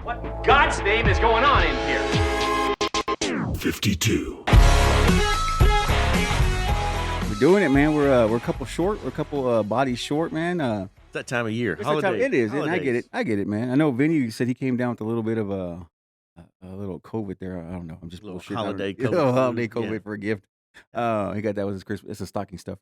What in God's name is going on in here? 52. We're doing it, man. We're a couple short. We're a couple bodies short, man. It's that time of year. It's that time- Holidays. it is, and I get Holidays. it. I get it, man. I know Vinny said he came down with a little bit of a little COVID there. I don't know. I'm just Little bullshit. holiday A little COVID holiday flu, COVID yeah. for a gift. He got that with his Christmas. It's a stocking stuff.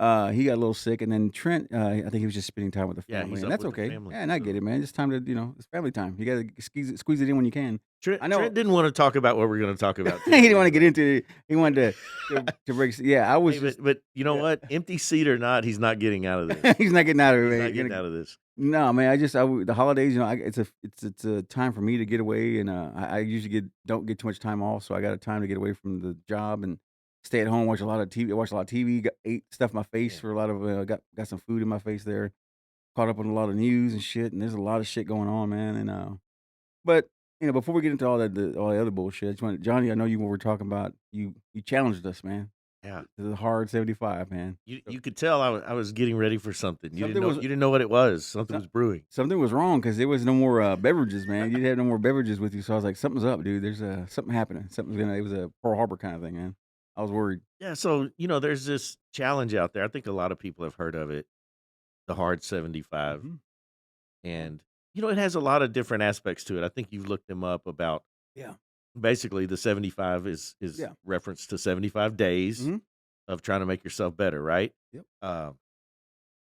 He got a little sick, and then Trent. I think he was just spending time with the Yeah, family, he's and up that's with the okay. family, Yeah, and I so- get it, man. It's time to it's family time. You got to squeeze it in when you can. Trent, I know- Trent didn't want to talk about what we're going to talk about. he didn't want to get into it. He wanted to break. Yeah, I was Hey, just. but you know yeah. what? Empty seat or not, he's not getting out of this. He's not getting out of it, He's man. not getting out of this. No, man. The holidays. It's a time for me to get away, and I usually don't get too much time off, so I got a time to get away from the job and stay at home, watch a lot of TV, ate stuff in my face Yeah. for a lot of got some food in my face there, caught up on a lot of news and shit, and there's a lot of shit going on, man. And but before we get into all the other bullshit, I just want Johnny. I know you were talking about you challenged us, man. Yeah. To the hard 75, man. You could tell I was getting ready for something. You Something was- didn't know what it was. Something was brewing. Something was wrong because there was no more beverages, man. You had no more beverages with you, so I was like, something's up, dude. There's something happening. It was a Pearl Harbor kind of thing, man. I was worried. Yeah, so there's this challenge out there. I think a lot of people have heard of it, the Hard 75, Mhm. and it has a lot of different aspects to it. I think you've looked them up about. Yeah. Basically, the 75 is Yeah. reference to 75 days Mhm. of trying to make yourself better, right? Yep.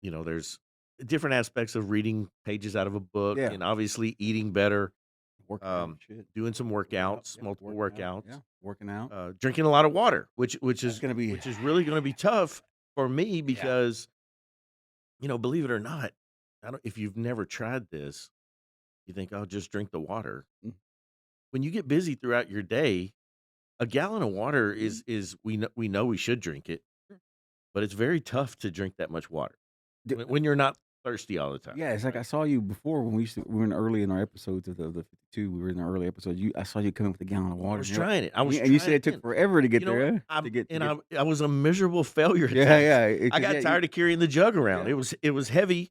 There's different aspects of reading pages out of a book, Yeah. and obviously eating better, Working out, um, shit. doing some workouts, Yep, multiple working out, workouts. yeah, working out. Drinking a lot of water, which That's gonna be which is really going to be tough for me because, believe it or not, if you've never tried this, you think I'll just drink the water. Mm. When you get busy throughout your day, a gallon of water Mm-hmm. is we know we should drink it, but it's very tough to drink that much water D- when you're not thirsty all the time. Yeah, it's like I saw you before when we were in early in our episodes of the 52. We were in the early episodes. I saw you come in with a gallon of I water. was and you're like- trying it. I was, and you said trying it took in. forever to get You know there. what? Huh? To get, I was a miserable failure. At yeah, times. yeah. I got tired of carrying the jug around. Yeah. It was heavy,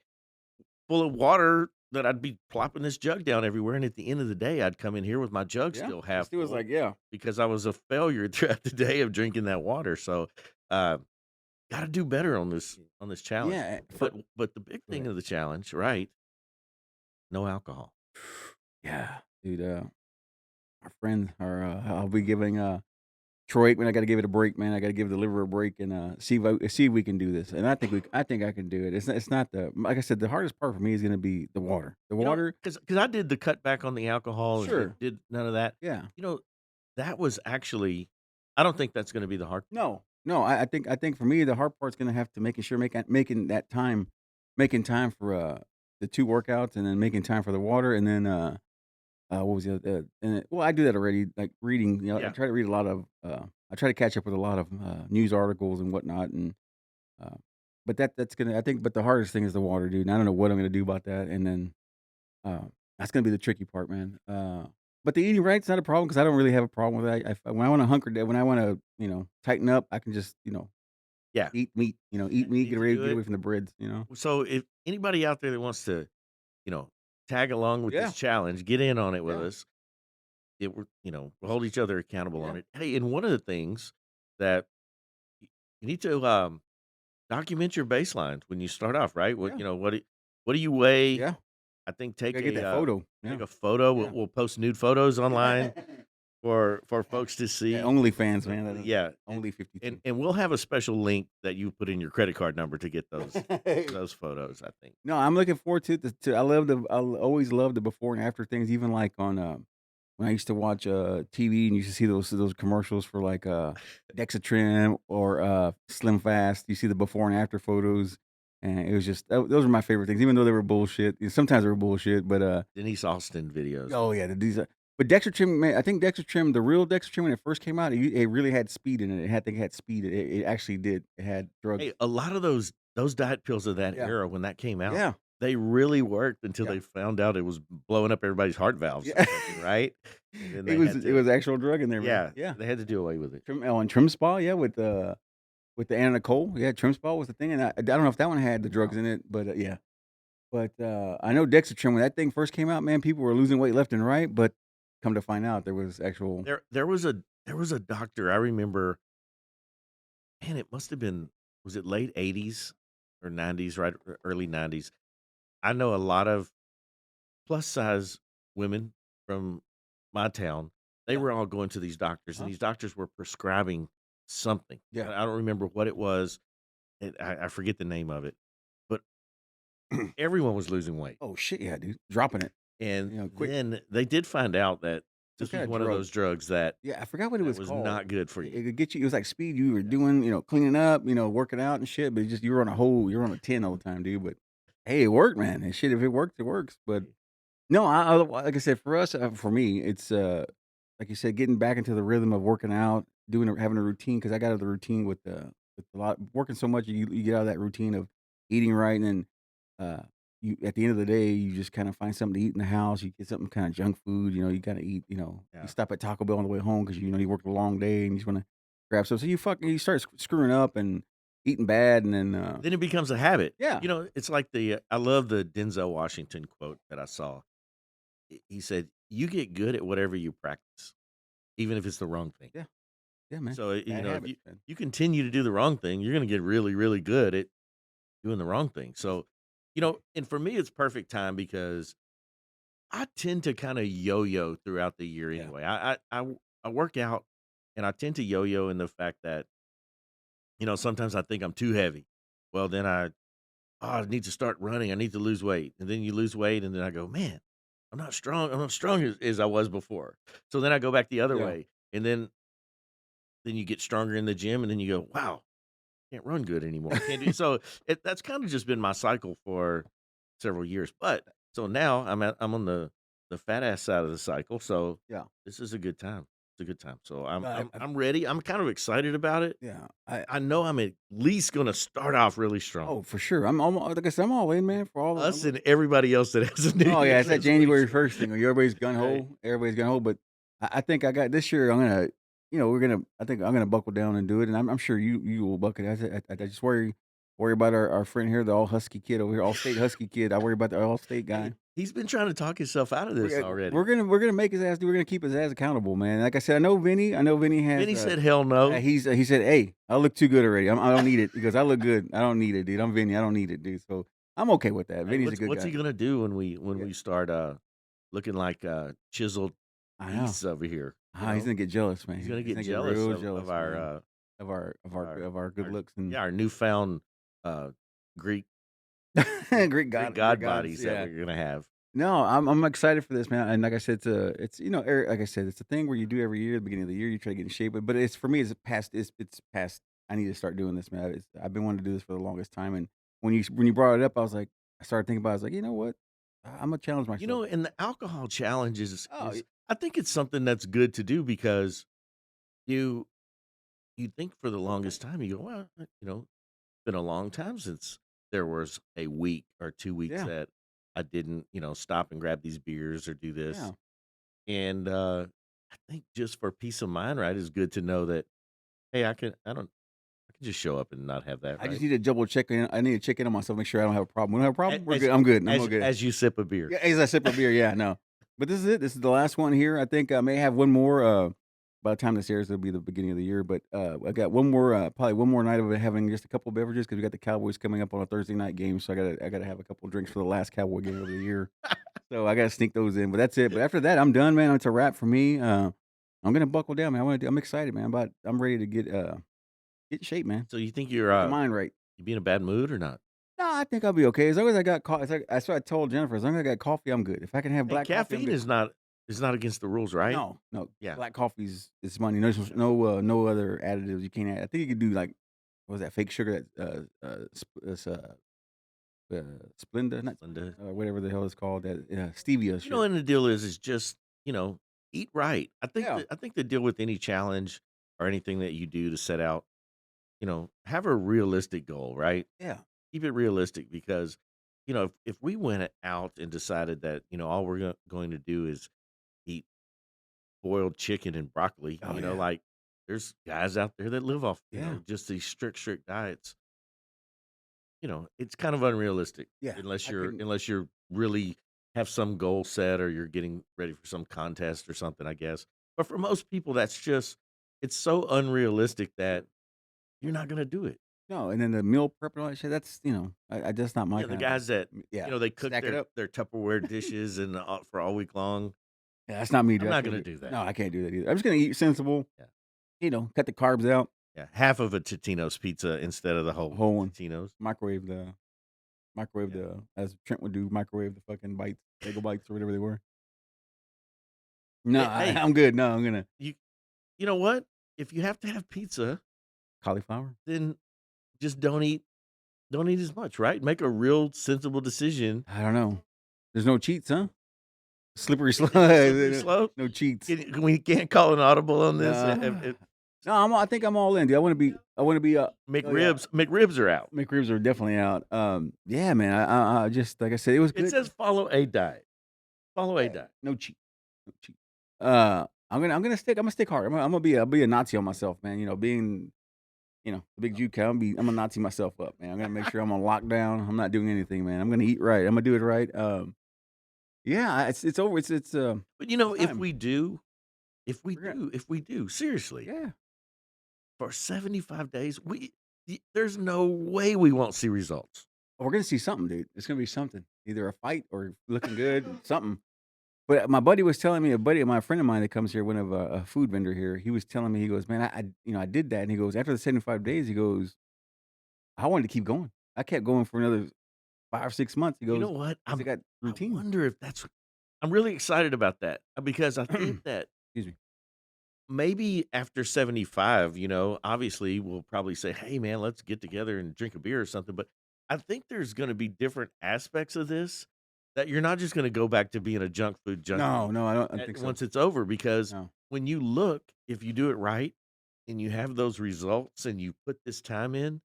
full of water that I'd be plopping this jug down everywhere. And at the end of the day, I'd come in here with my jug still half It was full like, yeah, because I was a failure throughout the day of drinking that water. So, got to do better on this challenge. yeah. But the big thing ahead. of the challenge, right? No alcohol. Yeah, dude. Our friend, I'll be giving Troy Aikman. I got to give it a break, man. I got to give the liver a break and see if we can do this. And I think I can do it. It's not like I said. The hardest part for me is going to be the water. The water. Because I did the cut back on the alcohol. Sure. And did none of that. Yeah. That was actually. I don't think that's going to be the hard. No. I think for me the hard part's going to have to making time for the two workouts and then making time for the water and then what was the other? I do that already. Like reading, I Yeah. try to read a lot of. I try to catch up with a lot of news articles and whatnot, and but that's gonna. I think, but the hardest thing is the water, dude. And I don't know what I'm gonna do about that, and then that's gonna be the tricky part, man. But the eating right's not a problem because I don't really have a problem with that. When I want to hunker down, when I want to, tighten up, I can just, Yeah. eat meat. Eat meat, Need get to away, do get it. away from the breads. So if anybody out there that wants to, tag along with Yeah. this challenge, get in on it with Yeah. us. We'll hold each other accountable on Yeah. it. Hey, and one of the things that you need to document your baselines when you start off, right? What Yeah. what do you weigh? Yeah, I think take gotta get that photo. Take Yeah. a photo. Yeah. We'll post nude photos online for folks to see. Yeah, OnlyFans, man. That is Yeah, only 52. and we'll have a special link that you put in your credit card number to get those photos. I think. No, I'm looking forward to it. I always love the before and after things. Even like on when I used to watch TV and used to see those commercials for like Dexatrim or Slim Fast. You see the before and after photos, and it was just those are my favorite things. Even though they were bullshit, sometimes they were bullshit. But Denise Austin videos. oh yeah, these. But Dexatrim, man, I think Dexatrim, the real Dexatrim, when it first came out, it really had speed in it. It had speed. It actually did. It had drugs. Hey, a lot of those diet pills of that Yeah. era when that came out, Yeah. they really worked until Yeah. they found out it was blowing up everybody's heart valves, or Yeah. something, right? And then they It had was to, actual drug in there, man. yeah, they had to do away with it. And Trim Spa, yeah, with the Anna Nicole, yeah, Trim Spa was the thing, and I don't know if that one had the drugs in it, but yeah, But, I know Dexatrin, when that thing first came out, man, people were losing weight left and right, but come to find out there was actual There was a doctor I remember. Man, it must have been, was it late '80s or '90s, right? Early '90s. I know a lot of plus size women from my town. They Yeah. were all going to these doctors, and Uh-huh. these doctors were prescribing something. Yeah. I don't remember what it was. I forget the name of it, but everyone was losing weight. Oh, shit, yeah, dude. Dropping it, And quick. then they did find out that Some this was kinda one of drug. those drugs that Yeah, I forgot what it was was called. not good for It you. it could get you, it was like speed, you were doing, cleaning up, working out and shit, but you were on a you're on a 10 all the time, dude, but, hey, it worked, man, and shit, if it works, it works, but no, like I said, for us, for me, it's, like you said, getting back into the rhythm of working out, having a routine, because I got out of the routine with a lot working so much, you get out of that routine of eating right, and then, uh, you at the end of the day, you just kinda find something to eat in the house, you get something kinda junk food, you gotta eat, you Yeah. stop at Taco Bell on the way home because you worked a long day and you just wanna grab some, so you start screwing up and eating bad, and then, Then it becomes a habit. yeah, It's like I love the Denzel Washington quote that I saw. He said, "You get good at whatever you practice, even if it's the wrong thing." yeah, yeah, man, So, bad if habits, you man. you continue to do the wrong thing, you're gonna get really, really good at doing the wrong thing. So, and for me, it's perfect time because I tend to kinda yo-yo throughout the year Yeah, anyway. I work out, and I tend to yo-yo in the fact that, sometimes I think I'm too heavy. Well, then I need to start running. I need to lose weight. And then you lose weight, and then I go, man, I'm not strong. I'm not strong as I was before. So then I go back the other yeah. way. And then you get stronger in the gym, and then you go, wow, can't run good anymore. I can't do so. That's kind of just been my cycle for several years. But so now I'm on the fat ass side of the cycle. So Yeah. this is a good time. It's a good time. So I'm I I'm I I'm ready. I'm kind of excited about it. yeah, I know I'm at least gonna start off really strong. for sure. I'm almo like I said, I'm all in, man, for all of Us and everybody else that has a New oh, yeah, Year's it's that January resolution. 1st thing where Right. everybody's gun ho, but I think I got this year, I'm gonna I think I'm gonna buckle down and do it, and I'm sure you will buckle. I just worry about our friend here, the all husky kid over here, all state husky kid. I worry about the all state Hey, guy. he's been trying to talk himself out of this already. We're gonna make his ass do we're gonna keep his ass accountable, man. Like I said, I know Vinny has, Vinny said, "Hell no." he said, "Hey, I look too good already. I don't need it." He goes, "I look good. I don't need it, dude. I'm Vinny. I don't need it, dude." So, I'm okay with that. Hey, Vinny's a what's good what's he guy. gonna do when we when Yeah, we start, looking like, chiseled I know. beasts over here, He's gonna get jealous, He's man. gonna He's get gonna get jealous real of jealous, our, man, of of our our good our looks and yeah, our newfound, Greek Greek Greek god gods, bodies that yeah. we're gonna have. No, I'm excited for this, man, and like I said, like I said, it's a thing where you do every year, at the beginning of the year, you try to get in shape, but it's for me, it's past, I need to start doing this, man. I've been wanting to do this for the longest time, and when you brought it up, I started thinking about it, I was like, "You know what? Imma challenge myself." And the alcohol challenge Oh, is I think it's something that's good to do because you you think for the longest time, you go, "Well, it's been a long time since there was a week or 2 weeks yeah, that I didn't, stop and grab these beers or do yeah. this." And, I think just for peace of mind, right, is good to know that, "Hey, I can just show up and not have that," I just right? need to double check in I need to check in on myself, make sure I don't have a problem. When I have a A problem, we're good. I'm good. I'm all good. as you sip a beer. Yeah, as I sip a beer, yeah, no. But this is it. This is the last one here. I think I may have one more, by the time this airs, it'll be the beginning of the year, but, I got one more, probably one more night of it having just a couple beverages because we got the Cowboys coming up on a Thursday night game, so I gotta have a couple drinks for the last Cowboy game of the year. So I gotta sneak those in, but that's it. But after that, I'm done, man. It's a wrap for me. I'm gonna buckle down, man. I'm excited, man. I'm ready to get in shape, man. So you think Get the mind right. you be in a bad mood or not? No, I think I'll be okay. As long as I got coffee. That's what I told Jennifer. As long as I got coffee, I'm good. If I can have Hey, black coffee, I'm caffeine good. is not against the rules, right? No, no, Yeah. black coffee's is money. Yeah. No other additives you can't add. I think you could do like what was that fake sugar that Splenda, not Linda. whatever the hell it's called, that stevia shit. And the deal is just, eat right. Yeah, I think the deal with any challenge or anything that you do to set out, have a realistic goal, right? yeah, Keep it realistic because, if we went out and decided that, all we're going to do is eat boiled chicken and broccoli, oh yeah, like there's guys out there that live off, yeah, just these strict diets. it's kind of unrealistic Yeah, unless I you're couldn't. unless you're really have some goal set or you're getting ready for some contest or something, I guess. But for most people, it's so unrealistic that you're not gonna do it. No, and then the meal prep and all that shit. That's I just not my The kind of thing. guys that Yeah, they cook stack it up. their Tupperware dishes and for all week long. Yeah, that's not me, I'm dude. I not can't gonna do. do that. No, I can't do that either. I'm just gonna eat sensible. Yeah, Cut the carbs out. yeah. Half of a Totino's pizza instead of the A whole whole one. Totino's. Microwave Yeah. the as Trent would do. Microwave the fucking bites, bagel bites or whatever they were. No, Hey, I'm good. No, I'm gonna you you know what? If you have to have pizza, cauliflower. then just don't eat as much, right? Make a real sensible decision. I don't know. There's no cheats, huh? Slippery slope. Slippery slope. No cheats. We can't call an audible on this. No, no. I think I'm all in, dude. I want to be. I want to be. Oh yeah. McRibs are out. McRibs are definitely out. Yeah, man. I just like I said, it was It good. says follow a diet. Follow a Yeah, diet. no cheat. No cheat. I'm gonna stick hard. I'll be a Nazi on myself, man. Being the big Jew cow. I'm a Nazi myself up, man. I'm gonna make sure I'm on lockdown. I'm not doing anything, man. I'm gonna eat right. I'm gonna do it right. Yeah, it's over. But It's time. We're gonna, if we do, seriously, yeah. for 75 days, there's no way we won't see results. We're gonna see something, dude. It's gonna be something. Either a fight or looking good, something. But my buddy was telling me, my friend of mine that comes here, one of a food vendor here, he was telling me, he goes, man, I did that, and he goes, after the 75 days, he goes, I wanted to keep going. I kept going for another 5 or 6 months. He You goes, know what? because I got I routine. wonder if I'm really excited about that because I think that Excuse me. maybe after 75, obviously we'll probably say, "Hey man, let's get together and drink a beer or something." But I think there's going to be different aspects of this that you're not just going to go back to being a junk food No, junkie no, I don't think so. once it's over because No. when you look, if you do it right and you have those results and you put this time in,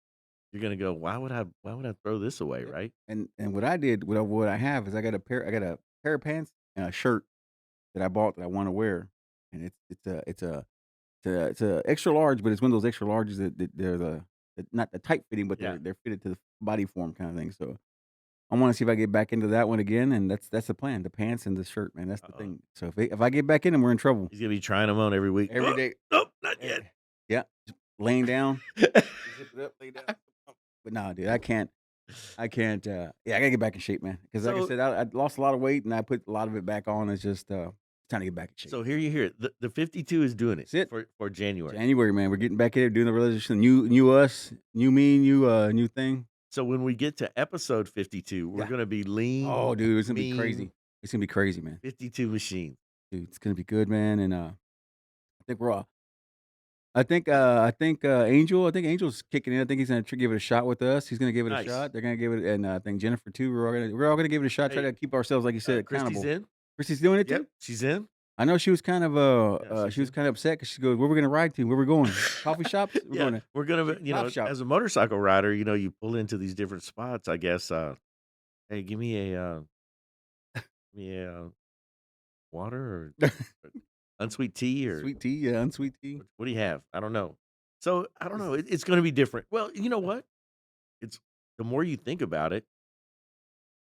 you're going to go, why would I throw this away, Yeah. right? And what I did, what I have is I got a pair of pants and a shirt that I bought that I want to wear, and it's a extra large, but it's one of those extra larges that they're not the tight fitting, but Yeah. they're fitted to the body form kind of thing. So I want to see if I get back into that one again, and that's the plan. The pants and the shirt, man. That's the Uh-oh. thing. So if I get back in them, we're in trouble He's going to be trying them on every week. every Oh, day. nope, not Eh, yet. Yeah, just laying down, zip it up, lay down. But no, dude, I can't. Yeah, I gotta get back in shape, man. Because like I So said, I lost a lot of weight and I put a lot of it back on. It's just time to get back in shape. So here you hear it. The 52 is doing it That's it. for January. January, man. We're getting back in there doing the resolution. New us, new me, new thing. So when we get to episode 52, we're Yeah. going to be lean. Oh, dude, it's gonna be mean, crazy. It's gonna be crazy, man. 52 machine. Dude, it's gonna be good, man. And I think we're all. I think Angel's kicking in. I think he's gonna give it a shot with us. He's gonna give it a Nice. shot. They're gonna give it, and I think Jennifer too. We're all gonna give it a shot. Try Hey, to keep ourselves, like you said, Christy's accountable. in. Christy's doing it too. Yep, she's in. I know she was kind of Yeah, she's she was in. kind of upset because she goes, "Where we gonna ride to? Where we going? Coffee shops? We're Yeah, going to we're going to, Top Shop." as a motorcycle rider, you pull into these different spots, I guess. Hey, give me a water or unsweet tea or Sweet tea, yeah, unsweet tea. what do you have? I don't know. So I don't know. It's going to be different. Well, you know what? It's the more you think about it,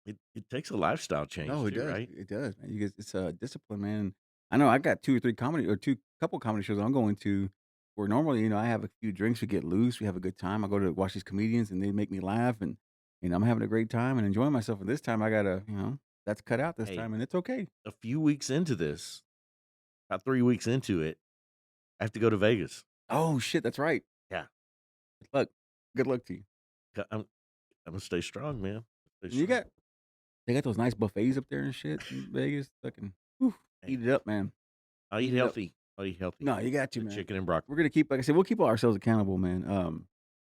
it takes a lifestyle change No, it too, does. right? It does, man. It's a discipline, man. I know I got 2 or 3 couple comedy shows I'm going to where normally, I have a few drinks, we get loose, we have a good time. I go to watch these comedians and they make me laugh and I'm having a great time and enjoying myself. And this time I gotta, that's cut out this Hey, time and it's okay. a few weeks into this, about 3 weeks into it, I have to go to Vegas. Oh shit, that's right. Yeah, Good luck. Good luck to you. I'm gonna stay strong, man. Stay And you strong. they got those nice buffets up there and shit in Vegas. Fucking whew, Hey, eat it up, man. I'll eat Eat it up. healthy. I'll eat healthy. No, you got to, The man. chicken and broccoli. We're gonna keep, like I said, we'll keep ourselves accountable, man.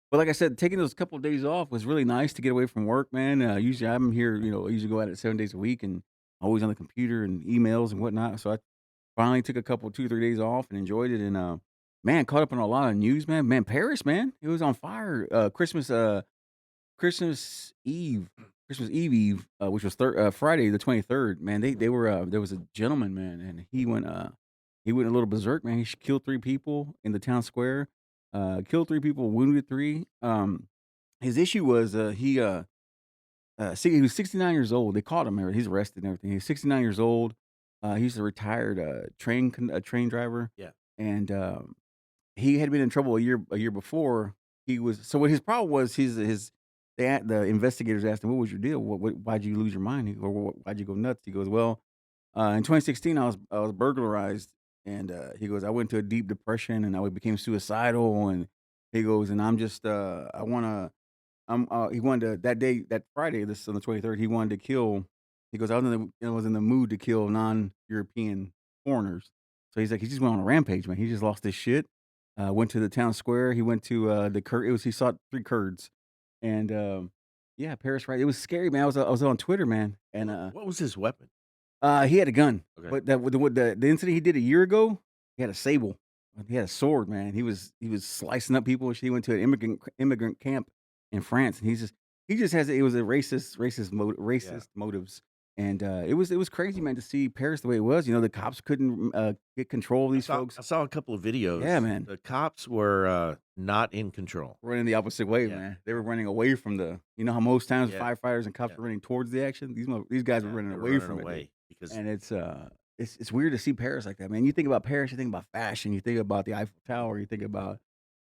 But like I said, taking those couple of days off was really nice to get away from work, man. Usually I'm here, I usually go at it 7 days a week and always on the computer and emails and whatnot. So I finally took a couple, 2 or 3 days off and enjoyed it. And man, caught up on a lot of news, man. Man, Paris, man, it was on fire. Christmas Eve, which was Friday the 23rd. Man, they were there was a gentleman, man, and he went a little berserk, man. He killed 3 people in the town square. Killed 3 people, wounded 3. his issue was he was 69 years old. They caught him. He's arrested and everything. He's 69 years old. He's a retired train driver, Yeah. and he had been in trouble a year before. He was so what his problem was. The investigators asked him, "What was your deal? Why'd you lose your mind? Why'd you go nuts?" He goes, "Well, in 2016, I was burglarized, and he goes, I went into a deep depression, and I became suicidal, and he goes, and I'm just I want to he wanted to that day, that Friday, this on the 23rd, he wanted to kill. He goes, I was in the mood to kill non-European foreigners. So he's like, he just went on a rampage, man. He just lost his shit. Went to the town square. He went to the Kurd. He saw three Kurds, and yeah, Paris. Right. It was scary, man. I was on Twitter, man, and What was his weapon? he had a gun, Okay. but that with the incident he did a year ago, he had a sable. He had a sword, man. He was slicing up people. He went to an immigrant camp in France, and he just has it was a Yeah. racist motives, and it was crazy, man, to see Paris the way it was. The cops couldn't get control of I these saw folks. I saw a couple of Yeah, videos. man, The cops were not in control. running the opposite way, Yeah. man. They were running away from you know how most times Yeah. firefighters and cops Yeah. are running towards the action. These guys were Yeah. running They were away running from it. away because And it's weird to see Paris like that, man. You think about Paris, you think about fashion, you think about the Eiffel Tower, you think about,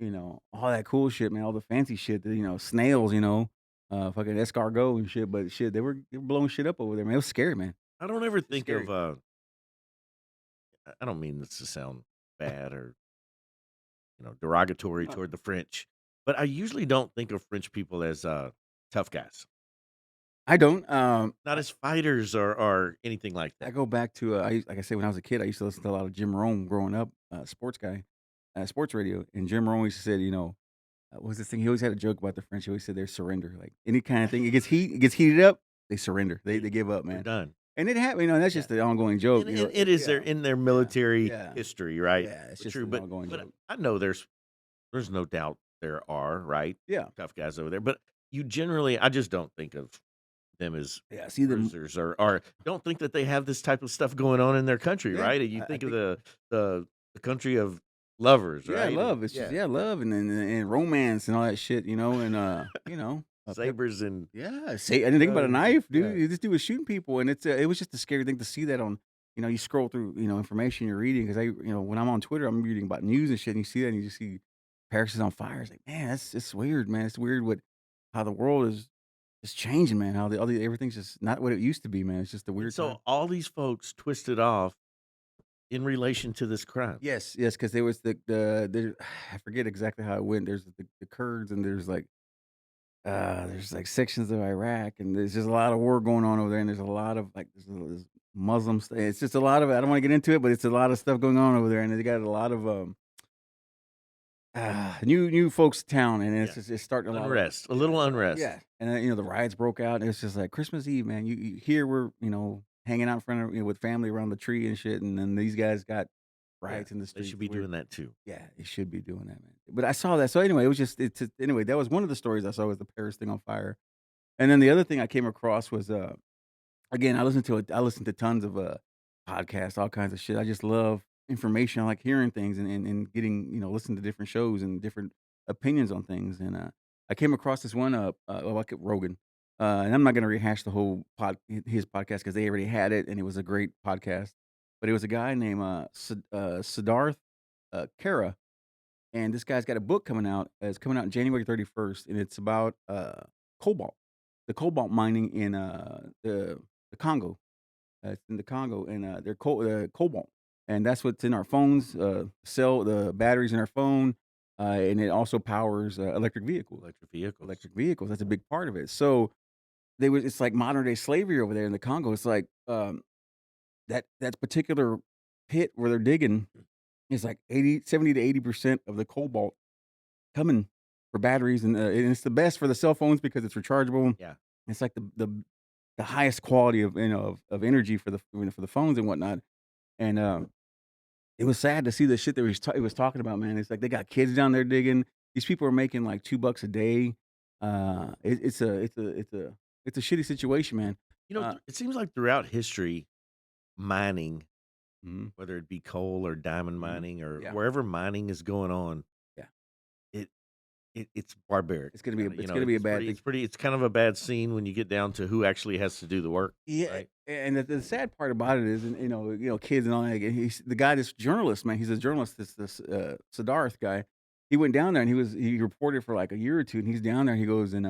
all that cool shit, man, all the fancy shit, snails, fucking escargot and shit, but shit, they were blowing shit up over there, man. It was scary, man. I don't ever It's think of scary. I don't mean this to sound bad or derogatory Uh, toward the French, but I usually don't think of French people as tough guys, I don't, not as fighters or anything like I that. go back to, like I said, when I was a kid, I used to listen to a lot of Jim Rome growing up, sports guy, sports radio, and Jim Rome used to say, what was this thing? He always had a joke about the French. He always said they surrender, like any kind of thing. It gets heated up, they surrender. They They give up, they're man. done. And it happened, that's Yeah. just the ongoing joke, And it is Yeah, in their yeah, military yeah, history, right? yeah. It's But just true, an ongoing but joke. I know there's no doubt there are, right? Yeah, Tough guys over there, but you generally I just don't think of them as yeah. See them. bruisers or don't think that they have this type of stuff going on in their country, Yeah, right? You I think of think. the country of lovers, Yeah, right? And love. It's just yeah, love and romance and all that shit, and sabers and yeah. Say I didn't think about a guns and knife, yeah. dude. This dude was shooting people, and it was just a scary thing to see that on. You scroll through information you're reading because when I'm on Twitter, I'm reading about news and shit, and you see that, and you just see Paris is on fire. It's like, man, that's it's weird, man. It's weird how the world is changing, man. How everything's just not what it used to be, man. It's just a And weird time. so all these folks twisted off in relation to this crime. Yes, yes, because there was there I forget exactly how it went. There's the Kurds and there's like sections of Iraq and there's just a lot of war going on over there and there's a lot of like there's Muslims. It's just a lot of I don't want to get into it, but it's a lot of stuff going on over there and they got a lot of new folks town and Yeah. it's starting a lot of Unrest, a little unrest. yeah. And then, the riots broke out and it's just like Christmas Eve, man. Here we're hanging out in front of with family around the tree and shit, and then these guys got Yeah. riots in the They streets. should be doing that too. Yeah, it should be doing that, man. But I saw that. So anyway, it was just anyway, that was one of the stories I saw was the Paris thing on fire. And then the other thing I came across was again, I listen to tons of podcasts, all kinds of shit. I just love information. I like hearing things and getting, listening to different shows and different opinions on things. And I came across this one like Rogan. And I'm not going to rehash the whole his podcast because they already had it and it was a great podcast. But it was a guy named Siddharth Kara, and this guy's got a book coming out. It's coming out in January 31st, and it's about cobalt, the cobalt mining in the Congo. It's in the Congo, and they're cobalt, and that's what's in our phones. Cell the batteries in our phone, and it also powers electric vehicles. Electric vehicles. Electric vehicles. That's a big part of it. So it's like modern day slavery over there in the Congo. It's like that particular pit where they're digging is like 70 to 80% of the cobalt coming for batteries, and it's the best for the cell phones because it's rechargeable. Yeah. It's like the highest quality of of energy for for the phones and whatnot. And it was sad to see the shit that he was talking about, man. It's like they got kids down there digging. These people are making like $2 a day. It's a shitty situation, man. Uh, It seems like throughout history, mining, mhm, whether it be coal or diamond mhm. mining or Yeah, wherever mining is going on, yeah, it it's barbaric. It's gonna be You it's know, gonna be a bad thing. it's kind of a bad scene when you get down to who actually has to do the work, Yeah, right? and the sad part about it is, and kids and all that. He's the guy, this journalist, man. He's a journalist. This Siddharth guy. He went down there and he reported for like a year or two, and he's down there. And he goes and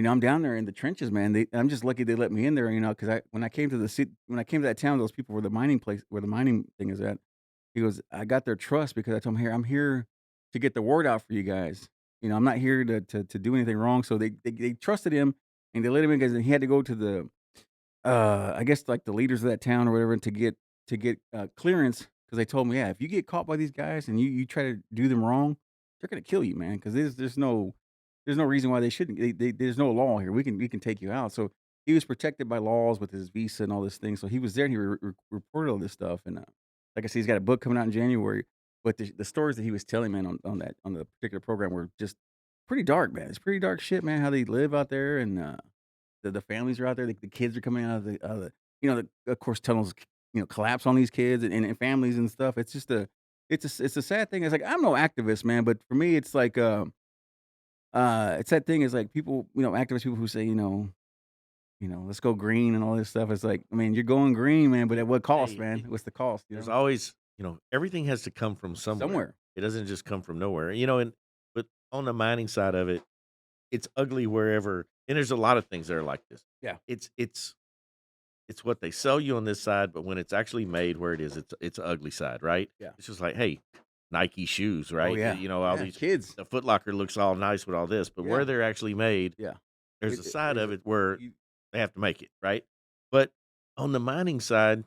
I'm down there in the trenches, man. I'm just lucky they let me in there, because when I came to the city, when I came to that town, those people were the mining place where the mining thing is at. He goes, I got their trust because I told him, here, I'm here to get the word out for you guys. I'm not here to do anything wrong. So they trusted him and they let him in because he had to go to the I guess, like, the leaders of that town or whatever to get clearance because they told me, "Yeah, if you get caught by these guys and you try to do them wrong, they're gonna kill you, man, because there's no reason why they shouldn't. There's no law here. We can take you out." So, he was protected by laws with his visa and all this thing, so he was there and he reported all this stuff, and, like I said, he's got a book coming out in January, but the stories that he was telling, man, on the particular program were just pretty dark, man. It's pretty dark shit, man, how they live out there and, the families are out there, the kids are coming out of the of course, tunnels, collapse on these kids and families and stuff. It's just it's a sad thing. It's like, I'm no activist, man, but for me, it's like, it's that thing is like people, activist people who say, "Let's go green," and all this stuff. It's like, I mean, you're going green, man, but at what cost, Hey, man? What's the cost, there's always, everything has to come from somewhere. Somewhere. It doesn't just come from nowhere. And but on the mining side of it, it's ugly wherever, and there's a lot of things that are like this. Yeah. It's what they sell you on this side, but when it's actually made where it is, it's an ugly side, right? Yeah. It's just like, hey, Nike shoes, Oh, right? yeah. All Yeah, these kids. the Foot Locker looks all nice with all this, but Yeah. where they're actually made, Yeah. there's a side there's of it where you they have to make it, right? But on the mining side,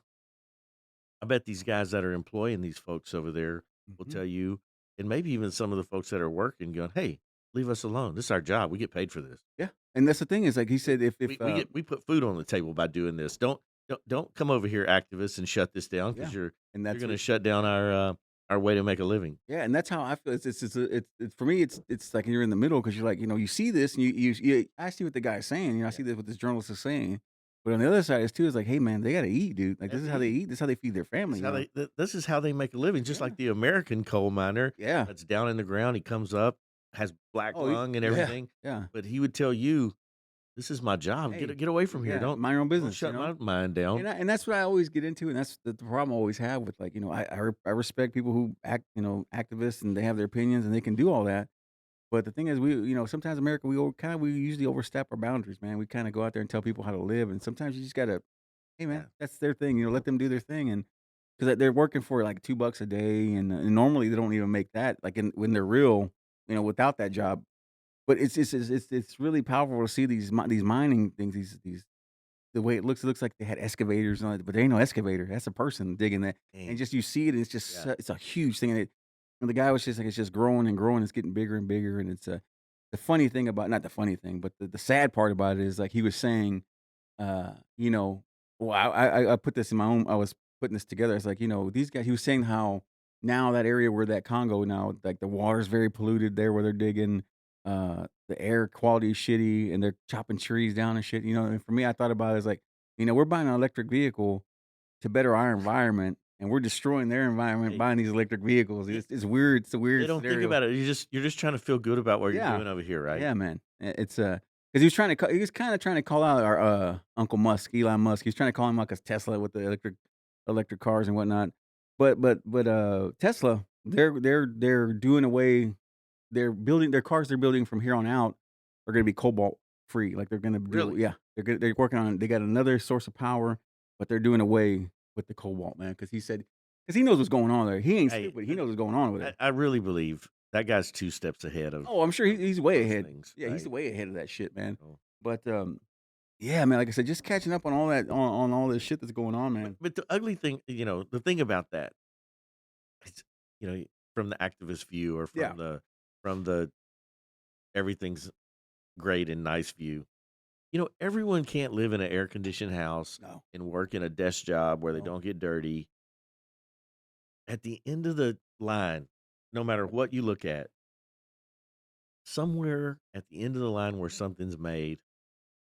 I bet these guys that are employing these folks over there will Mhm. tell you, and maybe even some of the folks that are working, going, "Hey, leave us alone. This is our job. We get paid for this. Yeah, and that's the thing is, like he said, We put food on the table by doing this. Don't come over here, activists, and shut this down yeah, because you're and you're that's going to it. shut down our way to make a living." Yeah, and that's how I feel. It's for me. It's like you're in the middle because you're like, you see this and I see what the guy's saying. I Yeah, see this what this journalist is saying. But on the other side is too is like, hey man, they gotta eat, dude. Like they this have is to how they eat. eat. This is how they feed their family. This is how they make a living. Just Yeah, like the American coal miner yeah. that's down in the ground. He comes up, has black Oh, lung and yeah, everything, yeah. but he would tell you, "This is my job. Hey, Get away from here. yeah. Don't Mind your own don't business. shut my mind down." And that's what I always get into, and that's the problem I always have with like I respect people who act activists and they have their opinions and they can do all that. But the thing is, sometimes America, we usually overstep our boundaries, man. We kind of go out there and tell people how to live, and sometimes you just gotta, hey, man, Yeah. that's their thing. Let them do their thing, and because they're working for like $2 a day, and normally they don't even make that, like when they're real, without that job. But it's really powerful to see these mining things, these the way it looks like they had excavators on it, but there ain't no excavator. That's a person digging that, and Dang. just you see it, and it's just Yeah. it's a huge thing, and the guy was just like, it's just growing and growing, it's getting bigger and bigger, and it's the funny thing about not the funny thing, but the sad part about it is like he was saying, uh, you know, well, I put this in my own. I was putting this together. It's like these guys. He was saying how now that area where that Congo now, like the water's very polluted there where they're digging. The air quality is shitty, and they're chopping trees down and shit. And for me, I thought about it as like, we're buying an electric vehicle to better our environment, and we're destroying their environment Hey, buying these electric vehicles. y- It's weird. It's a they weird don't think scenario. about it. You're just trying to feel good about what you're Yeah, doing over here, right? yeah, man. It's 'cause he was kinda trying to call out our, Uncle Musk, Elon Musk. He's trying to call him out 'cause Tesla with the electric cars and whatnot. But Tesla, they're doing away their cars they're building from here on out are gonna be cobalt free. Like, they're gonna do Really? yeah, they're working on they got another source of power, but they're doing away with the cobalt, man. Because he knows what's going on there. He ain't Hey, stupid. He knows what's going on with I, it. I really believe that guy's 2 steps ahead Oh, I'm sure of he's way most ahead. things, Yeah, he's right? way ahead of that shit, man. So, But, yeah, man, like I said, just catching up on all that on all this shit that's going on, but man. but the ugly thing, the thing about that, it's, you know, from the activist view or Yeah. from the everything's great and nice view, everyone can't live in an air conditioned house No. and work in a desk job where they No. don't get dirty. At the end of the line, no matter what you look at, somewhere at the end of the line where something's made,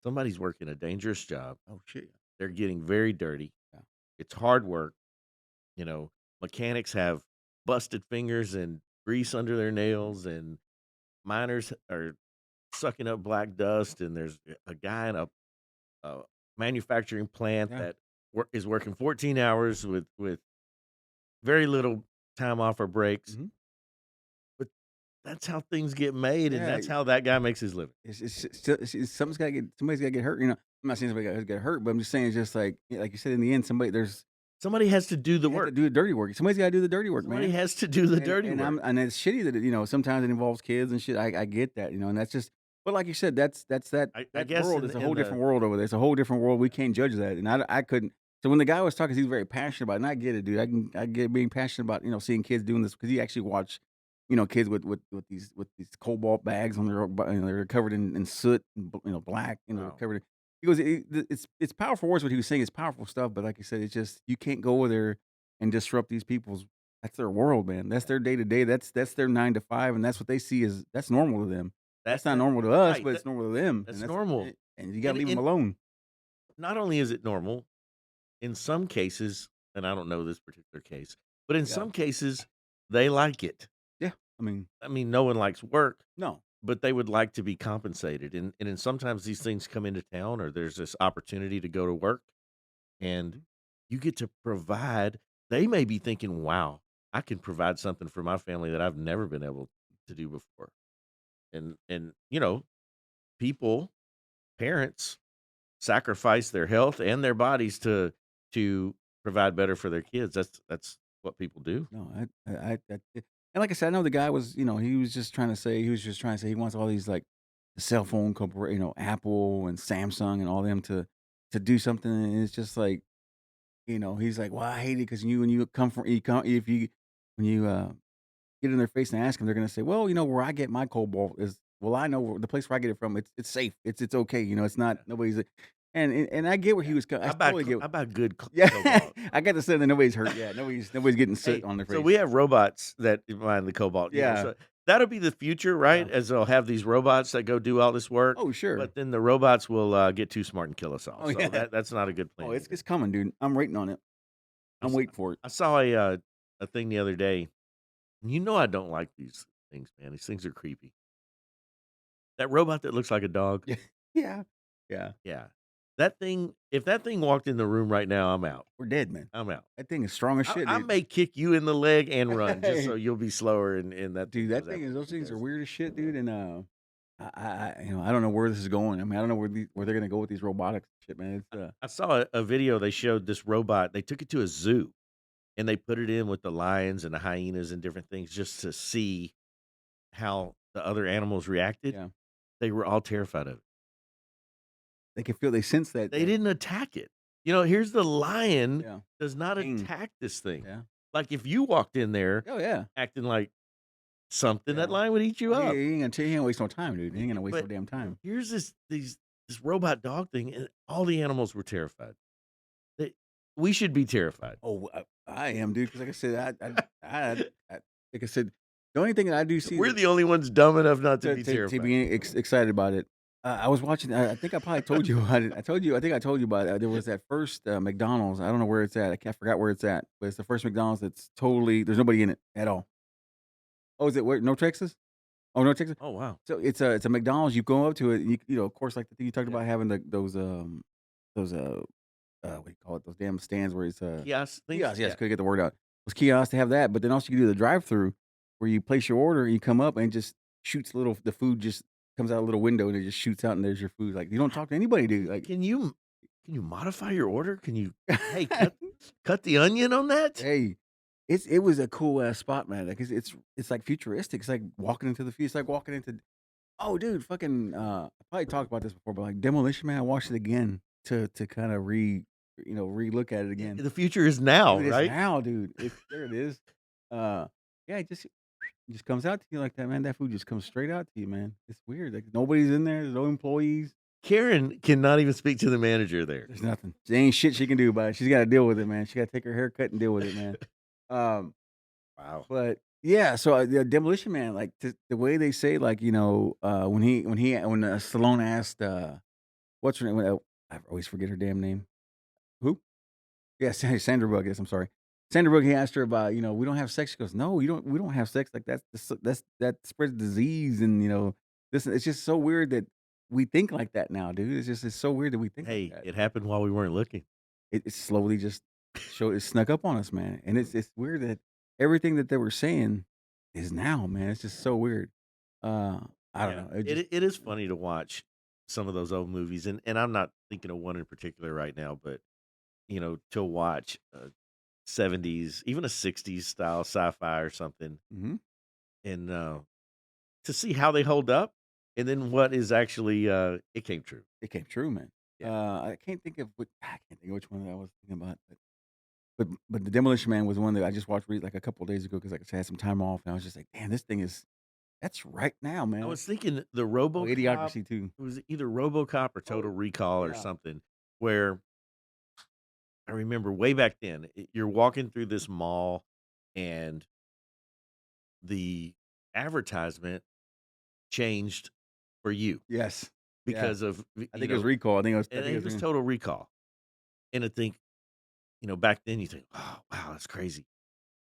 somebody's working a dangerous job. Oh, shit. They're getting very dirty. Yeah. It's hard work. Mechanics have busted fingers and grease under their nails, and miners are sucking up black dust, and there's a guy in a manufacturing plant Yeah. that is working 14 hours with very little time off or breaks. Mhm. But that's how things get made, and Yeah. that's how that guy makes his living. Somebody's gotta get hurt. I'm not saying somebody got to get hurt, but I'm just saying it's just like like you said in the end, Somebody has to do the you have to work. do the dirty work. Somebody's got to do the dirty work, Somebody man. has to do the dirty And work. it's shitty that sometimes it involves kids and shit. I get that, and that's just. But like you said, I that guess world in is a in whole the different world over there. It's a whole different world. We can't judge that, and I couldn't. So when the guy was talking, he was very passionate about it, and I get it, dude. I get being passionate about seeing kids doing this because he actually watched kids with these cobalt bags on they're covered in soot and black, Wow. covered. He goes, it's powerful words. What he was saying is powerful stuff, but like you said, it's just you can't go over there and disrupt these people's. That's their world, man. That's their day to day. That's their 9 to 5, and that's what they see as that's normal to them. That That's not that normal to us, right, but it's normal to them, that's normal. and you gotta And leave them and alone. not only is it normal, in some cases, and I don't know this particular case, but in Yeah, some cases, they like it. yeah. I mean, I mean, no one likes work, no. but they would like to be compensated. And then sometimes these things come into town, or there's this opportunity to go to work, and Mhm. you get to provide. They may be thinking, "Wow, I can provide something for my family that I've never been able to do before." And people, parents sacrifice their health and their bodies to provide better for their kids. That's what people do. No, and like I said, I know the guy was, he was just trying to say he wants all these like the cell phone company, Apple and Samsung and all them to do something, and it's just like, he's like, well, I hate it because when you come from, you come if you when you get in their face and ask them, they're gonna say, well, where I get my cobalt is, well, I know the place where I get it from. It's safe. It's okay. It's not Yeah, nobody's. And I get where yeah. he was. I I buy totally get. I buy good Yeah, cobalt. I got to say that nobody's hurt. Yeah, nobody's getting soot Hey, on their so face. we have robots that mine the cobalt. Yeah, So that'll be the future, right? yeah. As they'll have these robots that go do all this work, Oh, sure. but then the robots will get too smart and kill us all. Oh, So yeah. that's not a good Oh, plan it's either. coming, dude. I'm waiting on it. I, I'm s- waiting for it. I saw a thing the other day. You know I don't like these things, man. These things are creepy. That robot that looks like a dog. Yeah, yeah, yeah. Yeah. That thing, if that thing walked in the room right now, I'm out. We're dead, man. I'm out. That thing is strong as I, shit, I dude. may kick you in the leg and run just so Hey, you'll be slower and that thing dude, goes after those me things are because weird as shit, dude. And I don't know where this is going. I mean, I don't know where they're gonna go with these robotics and shit, man. It's I saw a video. They showed this robot. They took it to a zoo and they put it in with the lions and the hyenas and different things just to see how the other animals reacted. yeah. They were all terrified of it. They sense They that. didn't attack it. Here's the lion Yeah, does not pain. attack this thing. Yeah. Like if you walked in there Oh yeah, acting like something, that yeah. lion would eat you Oh, up. he ain't gonna waste no time, dude. He ain't gonna waste no But damn time. here's this robot dog thing, and all the animals were terrified. They, we should be terrified. Oh, I am, dude. Because like I said, like I said, the only thing that I do see We're the only ones dumb enough not to be to terrified. be excited about it. I was watching. I think I probably told you about it. I told you. I think I told you about it. There was that first McDonald's. I don't know where it's at. I forgot where it's at, but it's the first McDonald's that's totally there's nobody in it at all. Oh, is it where? No Texas? Oh, no Texas. Oh wow. So it's a McDonald's. You go up to it. And of course, like the thing you talked Yeah. about having those what do you call it? Those damn stands where it's Kiosk things. kiosks. Yes, Yeah. couldn't get the word out. It was kiosks to have that, but then also you can do the drive-through where you place your order and you come up and it just shoots the food just comes out a little window and it just shoots out and there's your food. Like you don't talk to anybody, dude. Like, Can you modify your order? Can you hey cut the onion on that? hey, it was a cool ass spot, man. Like it's like futuristic. It's like walking into the future. It's like walking into oh, dude, fucking. I probably talked about this before, but like Demolition Man, I watched it again to kind of re-look at it again. The future is now, Dude, it's right? now, dude. There it is. Yeah, it just comes out to you like that, man. That food just comes straight out to you, man. It's weird. Like nobody's in there. There's no employees. Karen cannot even speak to the manager there. There's nothing. There ain't shit she can do about it. She's got to deal with it, man. She got to take her haircut and deal with it, man. Um, Wow. but yeah, so the Demolition Man, like the way they say, like when Stallone asked, what's her name? I always forget her damn name. Who? Yeah, Sandra Bullock. Yes, I'm sorry. Sandra Bullock, he asked her about, we don't have sex. She goes, no, we don't have sex. Like that spreads disease, and this. It's just so weird that we think like that now, dude. It's so weird that we think like Hey, that. it happened while we weren't looking. It slowly just it snuck up on us, man. And it's weird that everything that they were saying is now, man. It's just so weird. Uh, I don't Yeah, know. It just it is funny to watch some of those old movies, and I'm not thinking of one in particular right now, but to watch a 70s, even a 60s style sci-fi or something, mhm. and to see how they hold up, and then what is actually it came true. It came true, man. Yeah. I can't think of which one that I was thinking about, but the Demolition Man was one that I just watched like a couple of days ago because I had some time off, and I was just like, damn, this thing that's right now, I man. was thinking the Oh, RoboCop. Idiocracy too. It was either RoboCop or Total Oh, Recall or yeah. something, where I remember way back then, you're walking through this mall, and the advertisement changed for you Yes. Yeah. because of I think it was Recall. I and think it was it was. Total Recall. And I think back then you think, oh wow, that's crazy.